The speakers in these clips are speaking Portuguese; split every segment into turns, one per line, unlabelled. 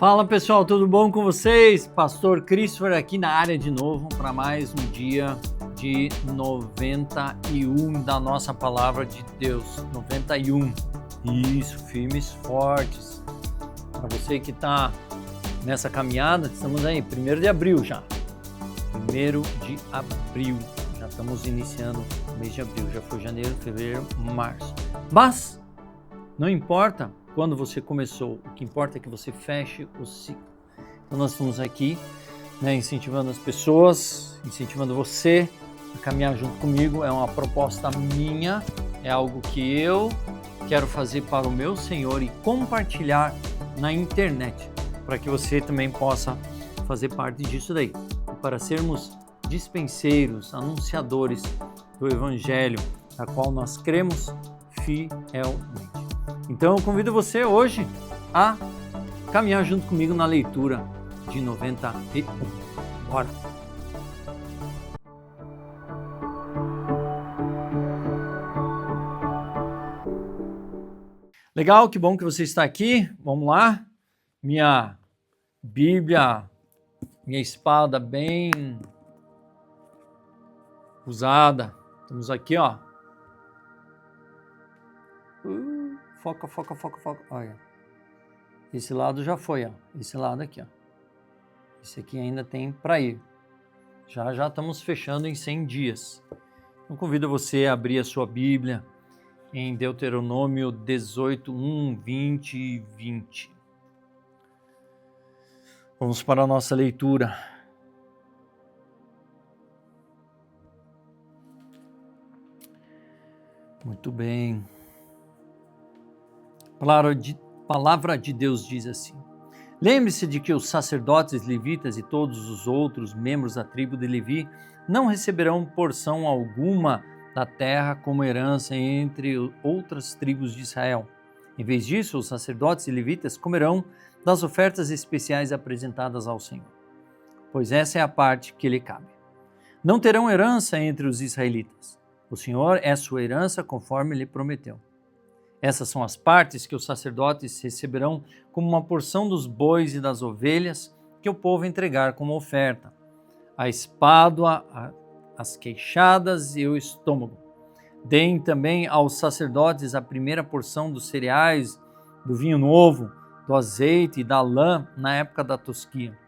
Fala pessoal, tudo bom com vocês? Pastor Christopher aqui na área de novo para mais um dia de 91 da nossa palavra de Deus. 91. Isso, firmes, fortes. Para você que está nessa caminhada, estamos aí, 1º de abril já. 1º de abril. Já estamos iniciando o mês de abril. Já foi janeiro, fevereiro, março. Mas não importa quando você começou, o que importa é que você feche o ciclo. Então nós estamos aqui, incentivando as pessoas, incentivando você a caminhar junto comigo. É uma proposta minha, é algo que eu quero fazer para o meu Senhor e compartilhar na internet, para que você também possa fazer parte disso daí. Para sermos dispenseiros, anunciadores do Evangelho, a qual nós cremos fielmente. Então eu convido você hoje a caminhar junto comigo na leitura de 91. Bora! Legal, que bom que você está aqui. Vamos lá. Minha Bíblia, minha espada bem usada. Estamos aqui, ó. Foca. Olha. Esse lado já foi, ó. Esse lado aqui, ó. Esse aqui ainda tem para ir. Já estamos fechando em 100 dias. Então convido você a abrir a sua Bíblia em Deuteronômio 18, 1, 20 e 20. Vamos para a nossa leitura. Muito bem. A palavra de Deus diz assim: lembre-se de que os sacerdotes levitas e todos os outros membros da tribo de Levi não receberão porção alguma da terra como herança entre outras tribos de Israel. Em vez disso, os sacerdotes e levitas comerão das ofertas especiais apresentadas ao Senhor, pois essa é a parte que lhe cabe. Não terão herança entre os israelitas. O Senhor é sua herança conforme lhe prometeu. Essas são as partes que os sacerdotes receberão como uma porção dos bois e das ovelhas que o povo entregar como oferta: a espádua, as queixadas e o estômago. Deem também aos sacerdotes a primeira porção dos cereais, do vinho novo, do azeite e da lã na época da tosquia.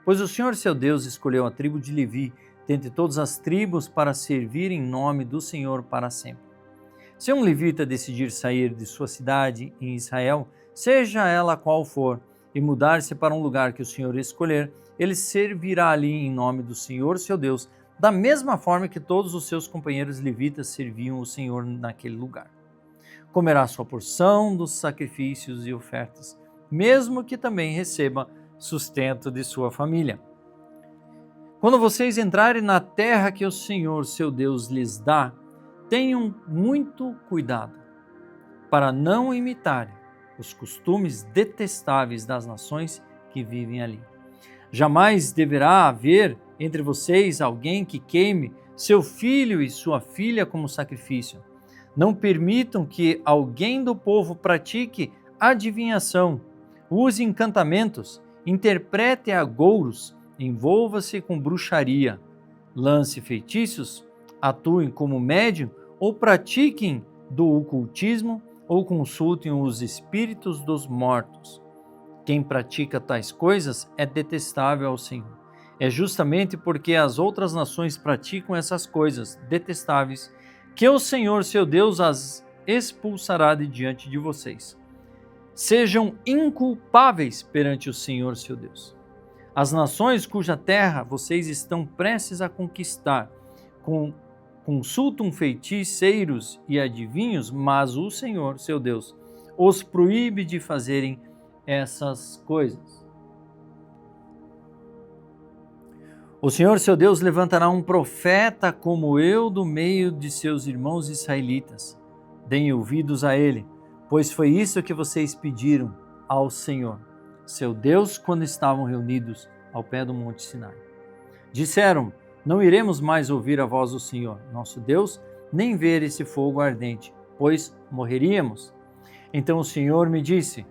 Pois o Senhor seu Deus escolheu a tribo de Levi dentre todas as tribos para servir em nome do Senhor para sempre. Se um levita decidir sair de sua cidade em Israel, seja ela qual for, e mudar-se para um lugar que o Senhor escolher, ele servirá ali em nome do Senhor seu Deus, da mesma forma que todos os seus companheiros levitas serviam o Senhor naquele lugar. Comerá sua porção dos sacrifícios e ofertas, mesmo que também receba sustento de sua família. Quando vocês entrarem na terra que o Senhor seu Deus lhes dá, tenham muito cuidado para não imitarem os costumes detestáveis das nações que vivem ali. Jamais deverá haver entre vocês alguém que queime seu filho e sua filha como sacrifício. Não permitam que alguém do povo pratique adivinhação, use encantamentos, interprete agouros, envolva-se com bruxaria, lance feitiços, atuem como médium ou pratiquem do ocultismo ou consultem os espíritos dos mortos. Quem pratica tais coisas é detestável ao Senhor. É justamente porque as outras nações praticam essas coisas detestáveis que o Senhor, seu Deus, as expulsará de diante de vocês. Sejam inculpáveis perante o Senhor, seu Deus. As nações cuja terra vocês estão prestes a conquistar consultam feiticeiros e adivinhos, mas o Senhor, seu Deus, os proíbe de fazerem essas coisas. O Senhor, seu Deus, levantará um profeta como eu do meio de seus irmãos israelitas. Deem ouvidos a ele, pois foi isso que vocês pediram ao Senhor, seu Deus, quando estavam reunidos ao pé do Monte Sinai. Disseram: não iremos mais ouvir a voz do Senhor, nosso Deus, nem ver esse fogo ardente, pois morreríamos. Então o Senhor me disse: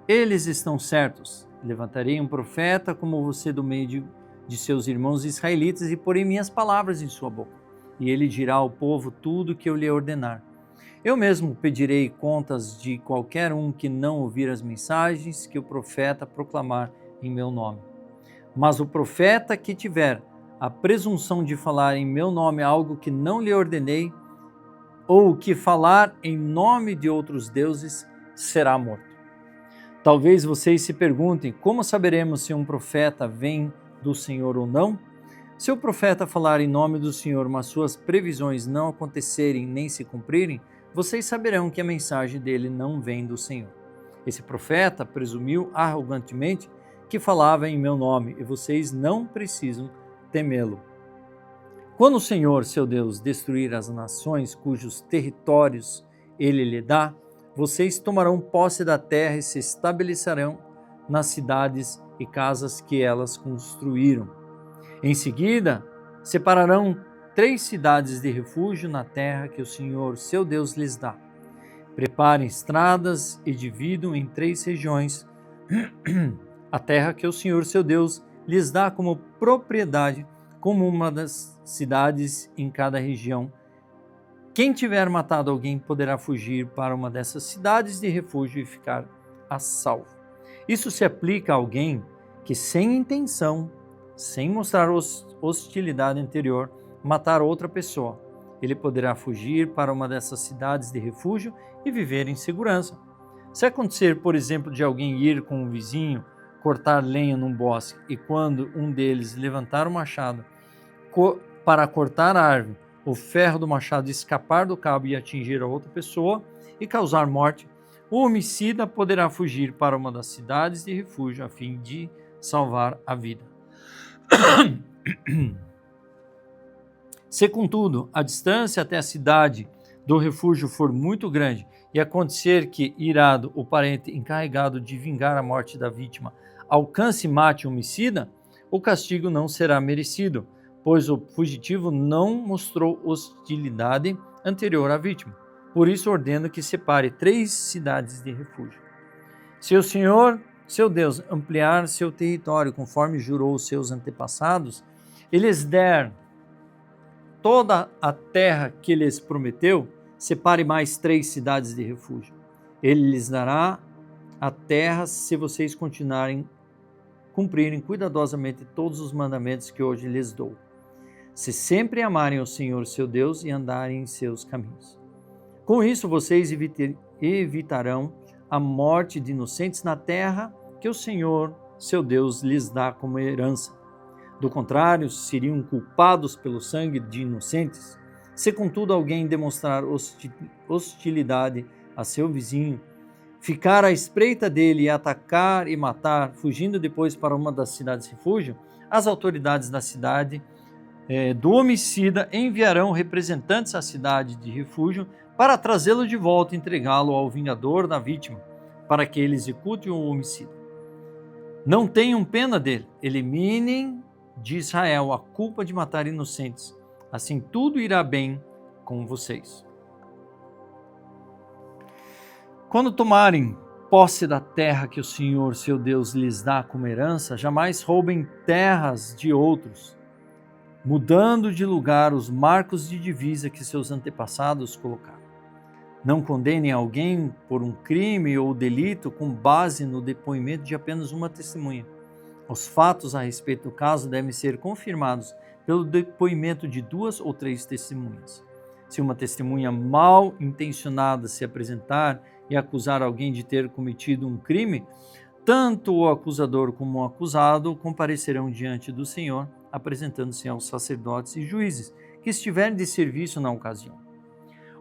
eles estão certos, levantarei um profeta como você do meio de seus irmãos israelitas e porei minhas palavras em sua boca. E ele dirá ao povo tudo o que eu lhe ordenar. Eu mesmo pedirei contas de qualquer um que não ouvir as mensagens que o profeta proclamar em meu nome. Mas o profeta que tiver a presunção de falar em meu nome algo que não lhe ordenei, ou que falar em nome de outros deuses, será morto. Talvez vocês se perguntem, como saberemos se um profeta vem do Senhor ou não? Se o profeta falar em nome do Senhor, mas suas previsões não acontecerem nem se cumprirem, vocês saberão que a mensagem dele não vem do Senhor. Esse profeta presumiu arrogantemente que falava em meu nome, e vocês não precisam temê-lo. Quando o Senhor, seu Deus, destruir as nações cujos territórios ele lhe dá, vocês tomarão posse da terra e se estabelecerão nas cidades e casas que elas construíram. Em seguida, separarão 3 cidades de refúgio na terra que o Senhor, seu Deus, lhes dá. Preparem estradas e dividam em 3 regiões a terra que o Senhor, seu Deus, lhes dá como propriedade, como uma das cidades em cada região. Quem tiver matado alguém poderá fugir para uma dessas cidades de refúgio e ficar a salvo. Isso se aplica a alguém que, sem intenção, sem mostrar hostilidade anterior, matar outra pessoa. Ele poderá fugir para uma dessas cidades de refúgio e viver em segurança. Se acontecer, por exemplo, de alguém ir com um vizinho cortar lenha num bosque e quando um deles levantar o machado para cortar a árvore, o ferro do machado escapar do cabo e atingir a outra pessoa e causar morte, o homicida poderá fugir para uma das cidades de refúgio a fim de salvar a vida. Se, contudo, a distância até a cidade do refúgio for muito grande e acontecer que, irado, o parente encarregado de vingar a morte da vítima alcance e mate o homicida, o castigo não será merecido, pois o fugitivo não mostrou hostilidade anterior à vítima. Por isso ordeno que separe 3 cidades de refúgio. Se o Senhor, seu Deus, ampliar seu território conforme jurou os seus antepassados, e lhes der toda a terra que lhes prometeu, separe mais 3 cidades de refúgio. Ele lhes dará a terra se vocês cumprirem cuidadosamente todos os mandamentos que hoje lhes dou. Se sempre amarem o Senhor, seu Deus, e andarem em seus caminhos. Com isso, vocês evitarão a morte de inocentes na terra que o Senhor, seu Deus, lhes dá como herança. Do contrário, seriam culpados pelo sangue de inocentes. Se, contudo, alguém demonstrar hostilidade a seu vizinho, ficar à espreita dele e atacar e matar, fugindo depois para uma das cidades de refúgio, as autoridades da cidade do homicida enviarão representantes à cidade de refúgio para trazê-lo de volta e entregá-lo ao vingador da vítima, para que ele execute o homicida. Não tenham pena dele, eliminem de Israel a culpa de matar inocentes. Assim tudo irá bem com vocês. Quando tomarem posse da terra que o Senhor, seu Deus, lhes dá como herança, jamais roubem terras de outros, mudando de lugar os marcos de divisa que seus antepassados colocaram. Não condenem alguém por um crime ou delito com base no depoimento de apenas uma testemunha. Os fatos a respeito do caso devem ser confirmados pelo depoimento de 2 ou 3 testemunhas. Se uma testemunha mal intencionada se apresentar e acusar alguém de ter cometido um crime, tanto o acusador como o acusado comparecerão diante do Senhor, apresentando-se aos sacerdotes e juízes que estiverem de serviço na ocasião.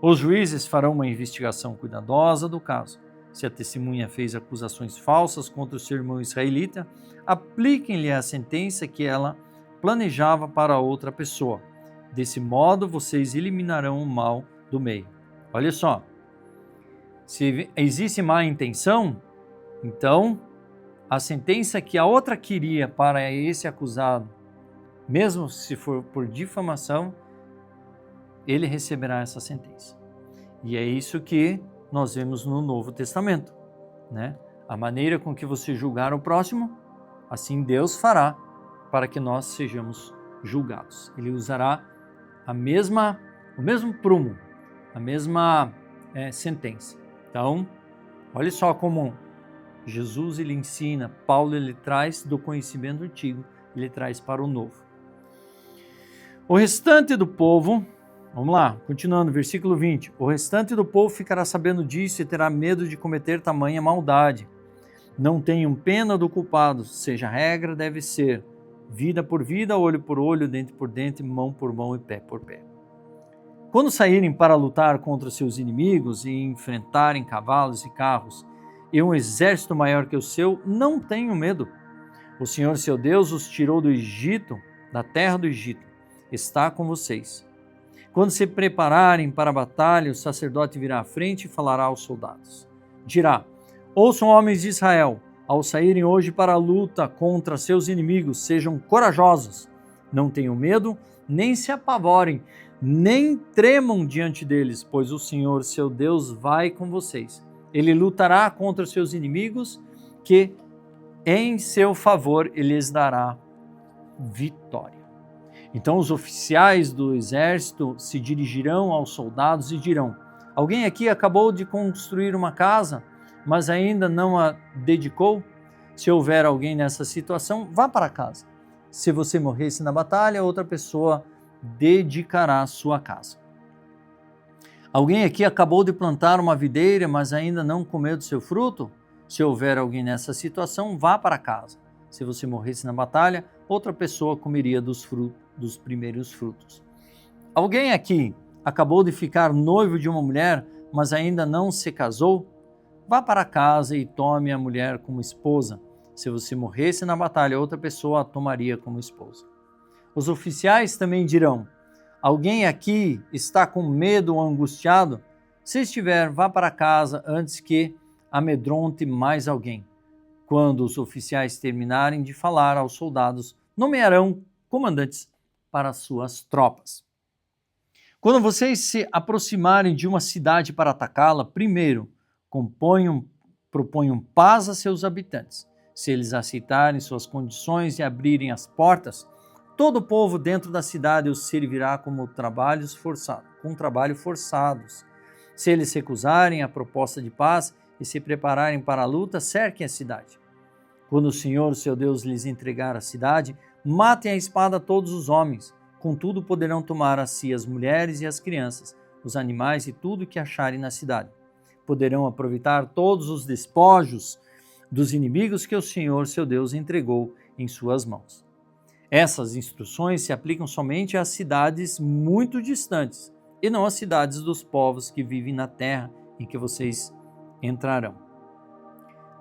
Os juízes farão uma investigação cuidadosa do caso. Se a testemunha fez acusações falsas contra o seu irmão israelita, apliquem-lhe a sentença que ela planejava para outra pessoa. Desse modo, vocês eliminarão o mal do meio. Olha só, se existe má intenção, então a sentença que a outra queria para esse acusado, mesmo se for por difamação, ele receberá essa sentença. E é isso que nós vemos no Novo Testamento, né? A maneira com que você julgar o próximo assim Deus fará para que nós sejamos julgados. Ele usará o mesmo prumo, a mesma sentença. Então, olha só como Jesus ele ensina, Paulo ele traz do conhecimento antigo, ele traz para o novo. O restante do povo, vamos lá, continuando, versículo 20. O restante do povo ficará sabendo disso e terá medo de cometer tamanha maldade. Não tenham pena do culpado, seja a regra, deve ser vida por vida, olho por olho, dente por dente, mão por mão e pé por pé. Quando saírem para lutar contra seus inimigos e enfrentarem cavalos e carros e um exército maior que o seu, não tenham medo. O Senhor, seu Deus, os tirou do Egito, da terra do Egito. Está com vocês. Quando se prepararem para a batalha, o sacerdote virá à frente e falará aos soldados. Dirá: ouçam, homens de Israel, ao saírem hoje para a luta contra seus inimigos, sejam corajosos. Não tenham medo, nem se apavorem, nem tremam diante deles, pois o Senhor, seu Deus, vai com vocês. Ele lutará contra seus inimigos, que em seu favor ele lhes dará vitória. Então os oficiais do exército se dirigirão aos soldados e dirão: alguém aqui acabou de construir uma casa, mas ainda não a dedicou? Se houver alguém nessa situação, vá para casa. Se você morresse na batalha, outra pessoa dedicará a sua casa. Alguém aqui acabou de plantar uma videira, mas ainda não comeu do seu fruto? Se houver alguém nessa situação, vá para casa. Se você morresse na batalha, outra pessoa comeria dos primeiros frutos. Alguém aqui acabou de ficar noivo de uma mulher, mas ainda não se casou? Vá para casa e tome a mulher como esposa. Se você morresse na batalha, outra pessoa a tomaria como esposa. Os oficiais também dirão: alguém aqui está com medo ou angustiado? Se estiver, vá para casa antes que amedronte mais alguém. Quando os oficiais terminarem de falar aos soldados, nomearão comandantes para suas tropas. Quando vocês se aproximarem de uma cidade para atacá-la, primeiro proponham paz a seus habitantes. Se eles aceitarem suas condições e abrirem as portas, todo o povo dentro da cidade os servirá com trabalhos forçados. Se eles recusarem a proposta de paz e se prepararem para a luta, cerquem a cidade. Quando o Senhor, seu Deus, lhes entregar a cidade, matem a espada todos os homens. Contudo, poderão tomar a si as mulheres e as crianças, os animais e tudo que acharem na cidade. Poderão aproveitar todos os despojos dos inimigos que o Senhor, seu Deus, entregou em suas mãos. Essas instruções se aplicam somente às cidades muito distantes e não às cidades dos povos que vivem na terra em que vocês entrarão.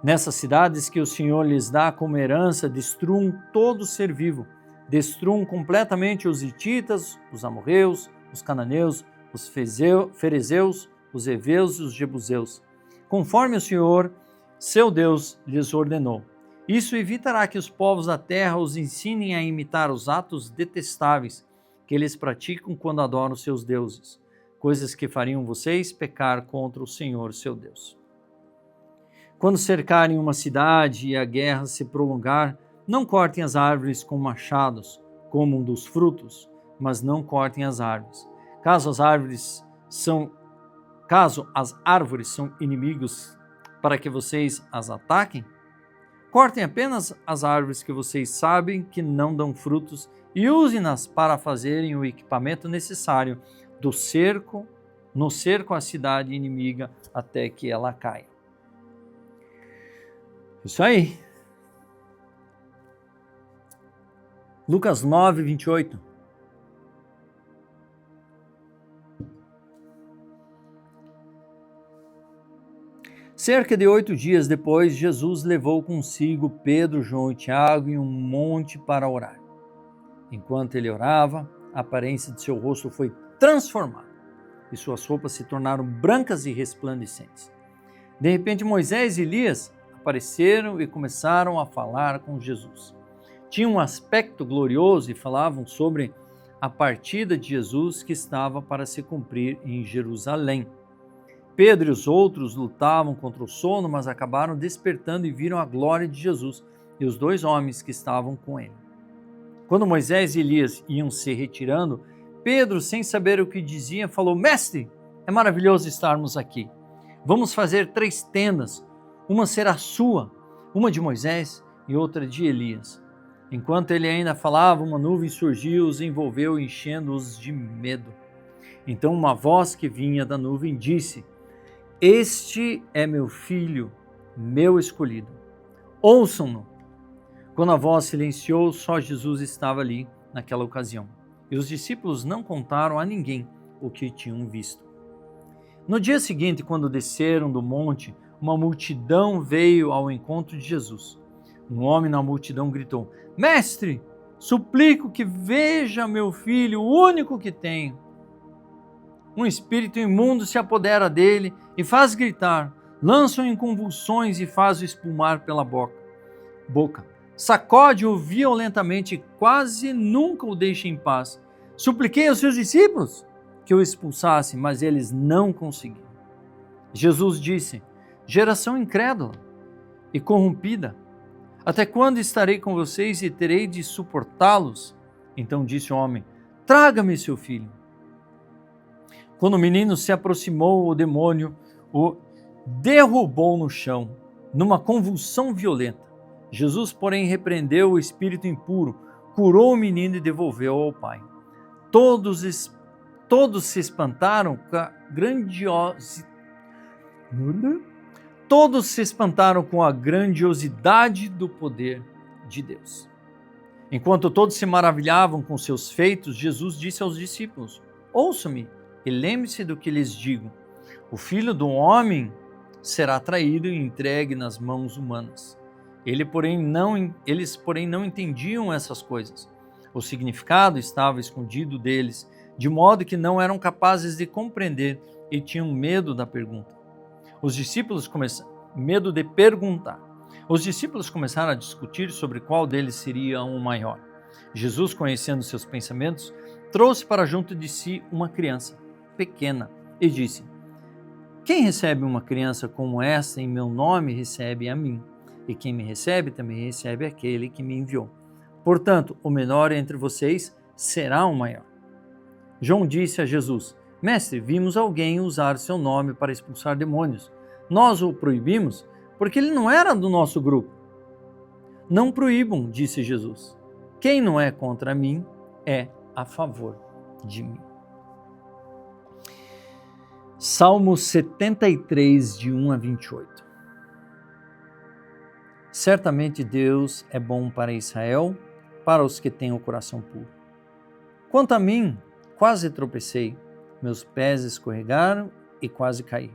Nessas cidades que o Senhor lhes dá como herança, destruam todo ser vivo, destruam completamente os hititas, os amorreus, os cananeus, os ferezeus, os heveus e os jebuseus, conforme o Senhor, seu Deus, lhes ordenou. Isso evitará que os povos da terra os ensinem a imitar os atos detestáveis que eles praticam quando adoram seus deuses, coisas que fariam vocês pecar contra o Senhor, seu Deus. Quando cercarem uma cidade e a guerra se prolongar, não cortem as árvores com machados, comam dos frutos, mas não cortem as árvores. Caso as árvores são inimigos para que vocês as ataquem, cortem apenas as árvores que vocês sabem que não dão frutos e usem-nas para fazerem o equipamento necessário no cerco à cidade inimiga até que ela caia. Isso aí. Lucas 9, 28. Cerca de 8 dias depois, Jesus levou consigo Pedro, João e Tiago em um monte para orar. Enquanto ele orava, a aparência de seu rosto foi transformada e suas roupas se tornaram brancas e resplandecentes. De repente, Moisés e Elias apareceram e começaram a falar com Jesus. Tinham um aspecto glorioso e falavam sobre a partida de Jesus que estava para se cumprir em Jerusalém. Pedro e os outros lutavam contra o sono, mas acabaram despertando e viram a glória de Jesus e os 2 homens que estavam com ele. Quando Moisés e Elias iam se retirando, Pedro, sem saber o que dizia, falou: Mestre, é maravilhoso estarmos aqui. Vamos fazer 3 tendas, uma será sua, uma de Moisés e outra de Elias. Enquanto ele ainda falava, uma nuvem surgiu, os envolveu, enchendo-os de medo. Então uma voz que vinha da nuvem disse: Este é meu filho, meu escolhido. Ouçam-no. Quando a voz silenciou, só Jesus estava ali naquela ocasião. E os discípulos não contaram a ninguém o que tinham visto. No dia seguinte, quando desceram do monte, uma multidão veio ao encontro de Jesus. Um homem na multidão gritou: Mestre, suplico que veja meu filho, o único que tenho. Um espírito imundo se apodera dele e faz gritar, lança-o em convulsões e faz-o espumar pela boca. Sacode-o violentamente e quase nunca o deixa em paz. Supliquei aos seus discípulos que o expulsassem, mas eles não conseguiram. Jesus disse: Geração incrédula e corrompida, até quando estarei com vocês e terei de suportá-los? Então disse o homem: Traga-me seu filho. Quando o menino se aproximou, o demônio o derrubou no chão, numa convulsão violenta. Jesus, porém, repreendeu o espírito impuro, curou o menino e devolveu ao pai. Todos se espantaram com a grandiosidade do poder de Deus. Enquanto todos se maravilhavam com seus feitos, Jesus disse aos discípulos: Ouçam-me e lembre-se do que lhes digo. O Filho do Homem será traído e entregue nas mãos humanas. Eles, porém, não entendiam essas coisas. O significado estava escondido deles, de modo que não eram capazes de compreender e tinham medo da pergunta. Os discípulos começaram a discutir sobre qual deles seria o maior. Jesus, conhecendo seus pensamentos, trouxe para junto de si uma criança pequena e disse: Quem recebe uma criança como esta em meu nome, recebe a mim. E quem me recebe, também recebe aquele que me enviou. Portanto, o menor entre vocês será o maior. João disse a Jesus: Mestre, vimos alguém usar seu nome para expulsar demônios. Nós o proibimos porque ele não era do nosso grupo. Não proíbam, disse Jesus. Quem não é contra mim é a favor de mim. Salmo 73, de 1 a 28. Certamente Deus é bom para Israel, para os que têm o coração puro. Quanto a mim, quase tropecei, meus pés escorregaram e quase caí.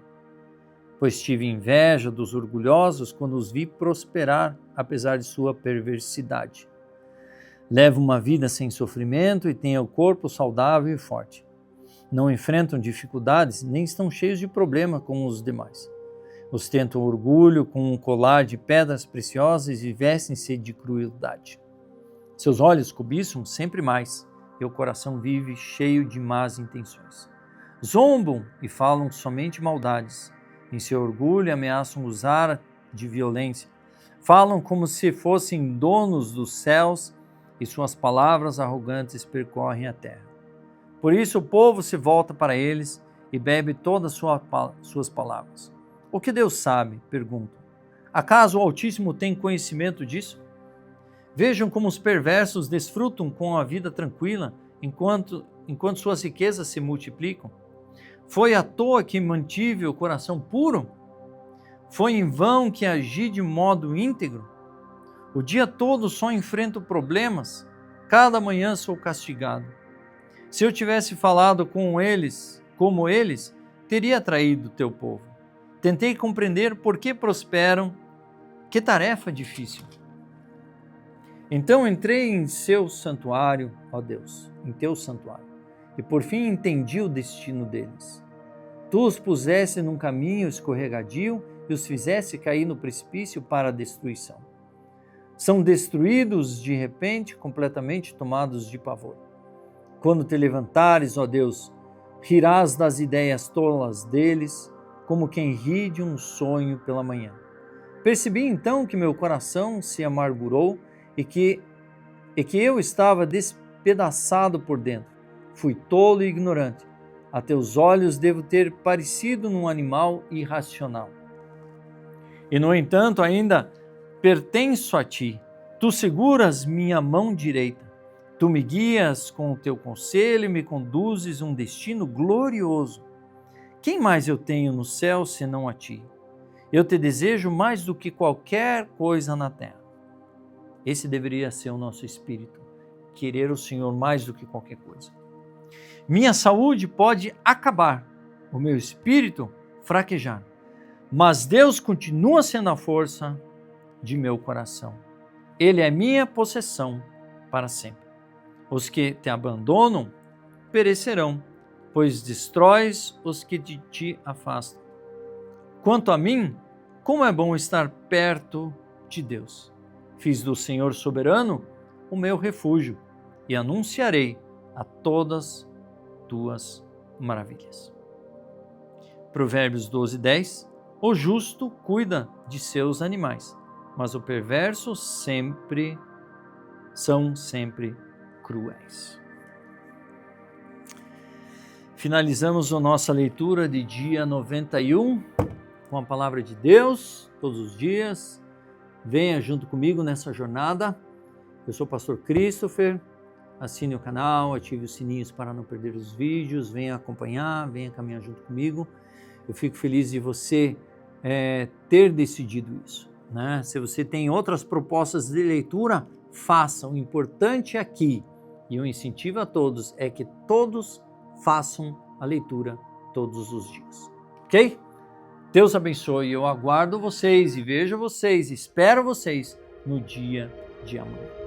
Pois tive inveja dos orgulhosos quando os vi prosperar, apesar de sua perversidade. Levo uma vida sem sofrimento e tenho o corpo saudável e forte. Não enfrentam dificuldades, nem estão cheios de problema como os demais. Ostentam orgulho com um colar de pedras preciosas e vestem-se de crueldade. Seus olhos cobiçam sempre mais, e o coração vive cheio de más intenções. Zombam e falam somente maldades. Em seu orgulho ameaçam usar de violência. Falam como se fossem donos dos céus e suas palavras arrogantes percorrem a terra. Por isso o povo se volta para eles e bebe todas suas palavras. O que Deus sabe? Pergunto. Acaso o Altíssimo tem conhecimento disso? Vejam como os perversos desfrutam com a vida tranquila, enquanto suas riquezas se multiplicam. Foi à toa que mantive o coração puro? Foi em vão que agi de modo íntegro? O dia todo só enfrento problemas, cada manhã sou castigado. Se eu tivesse falado como eles, teria atraído teu povo. Tentei compreender por que prosperam, que tarefa difícil. Então entrei em seu santuário, ó Deus, em teu santuário, e por fim entendi o destino deles. Tu os puseste num caminho escorregadio e os fizeste cair no precipício para a destruição. São destruídos de repente, completamente tomados de pavor. Quando te levantares, ó Deus, rirás das ideias tolas deles, como quem ri de um sonho pela manhã. Percebi então que meu coração se amargurou e que eu estava despedaçado por dentro. Fui tolo e ignorante. A teus olhos devo ter parecido num animal irracional. E no entanto ainda pertenço a ti. Tu seguras minha mão direita. Tu me guias com o teu conselho e me conduzes um destino glorioso. Quem mais eu tenho no céu senão a ti? Eu te desejo mais do que qualquer coisa na terra. Esse deveria ser o nosso espírito, querer o Senhor mais do que qualquer coisa. Minha saúde pode acabar, o meu espírito fraquejar, mas Deus continua sendo a força de meu coração. Ele é minha possessão para sempre. Os que te abandonam perecerão, pois destróis os que de ti afastam. Quanto a mim, como é bom estar perto de Deus. Fiz do Senhor soberano o meu refúgio e anunciarei a todas tuas maravilhas. Provérbios 12:10. O justo cuida de seus animais, mas o perverso são sempre cruéis. Finalizamos a nossa leitura de dia 91 com a palavra de Deus todos os dias. Venha junto comigo nessa jornada. Eu sou o pastor Christopher. Assine o canal, ative os sininhos para não perder os vídeos. Venha acompanhar, venha caminhar junto comigo. Eu fico feliz de você ter decidido isso, né? Se você tem outras propostas de leitura, faça. O importante aqui, e eu incentivo a todos, é que todos façam a leitura todos os dias, ok? Deus abençoe, eu aguardo vocês e vejo vocês, espero vocês no dia de amanhã.